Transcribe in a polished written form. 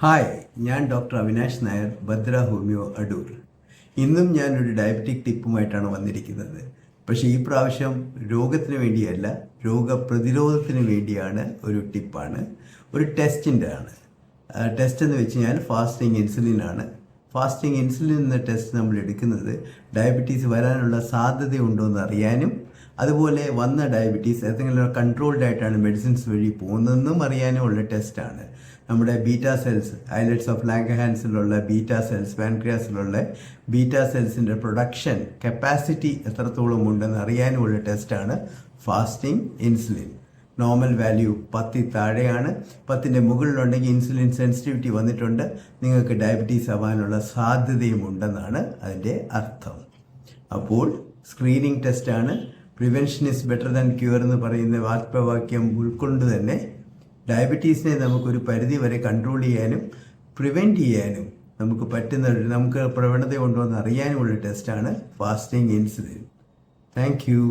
Hi, ഞാൻ doctor Avinash Nair, Bhadra homeo, Adoor. ഇന്നും ഞാനൊരു ഡയബറ്റിക് ടിപ്പുമായിട്ടാണ് വന്നിരിക്കുന്നത്. പക്ഷേ ഈ പ്രാവശ്യം രോഗത്തിന് വേണ്ടിയല്ല, രോഗപ്രതിരോധത്തിന് വേണ്ടിയാണ്. ഒരു ടിപ്പാണ്, ഒരു ടെസ്റ്റിൻ്റെ ആണ്. ടെസ്റ്റ് എന്ന് വെച്ച് കഴിഞ്ഞാൽ ഫാസ്റ്റിംഗ് ഇൻസുലിനാണ്. ഫാസ്റ്റിംഗ് ഇൻസുലിൻ എന്ന ടെസ്റ്റ് നമ്മൾ എടുക്കുന്നത് ഡയബറ്റീസ് വരാനുള്ള സാധ്യതയുണ്ടോ എന്ന് അറിയാനും, അതുപോലെ വന്ന ഡയബറ്റീസ് ഏതെങ്കിലും കൺട്രോൾഡ് ആയിട്ടാണ് മെഡിസിൻസ് വഴി പോകുന്നതെന്നും അറിയാനും ഉള്ള ടെസ്റ്റാണ്. നമ്മുടെ ബീറ്റാ സെൽസ്, ഐലറ്റ്സ് ഓഫ് ലാംഗഹാൻസിലുള്ള ബീറ്റാ സെൽസ്, പാൻക്രിയാസിലുള്ള ബീറ്റാ സെൽസിൻ്റെ പ്രൊഡക്ഷൻ കപ്പാസിറ്റി എത്രത്തോളം ഉണ്ടെന്ന് അറിയാനുമുള്ള ടെസ്റ്റാണ് ഫാസ്റ്റിംഗ് ഇൻസുലിൻ. നോർമൽ വാല്യൂ 10 താഴെയാണ്. 10ൻ്റെ മുകളിലുണ്ടെങ്കിൽ ഇൻസുലിൻ സെൻസിറ്റിവിറ്റി വന്നിട്ടുണ്ട്, നിങ്ങൾക്ക് ഡയബറ്റീസ് ആവാനുള്ള സാധ്യതയും ഉണ്ടെന്നാണ് അതിൻ്റെ അർത്ഥം. അപ്പോൾ സ്ക്രീനിങ് ടെസ്റ്റാണ്. Prevention is better than cure എന്ന് പറയുന്ന വാക്യവാക്യം ഉൾക്കൊണ്ട് തന്നെ ഡയബറ്റീസിനെ നമുക്കൊരു പരിധി വരെ കൺട്രോൾ ചെയ്യാനും പ്രിവെൻറ്റ് ചെയ്യാനും നമുക്ക് പ്രവണത ഉണ്ടോ എന്ന് അറിയാനുമുള്ള ടെസ്റ്റാണ് ഫാസ്റ്റിംഗ് ഇൻസുലിൻ. Thank you.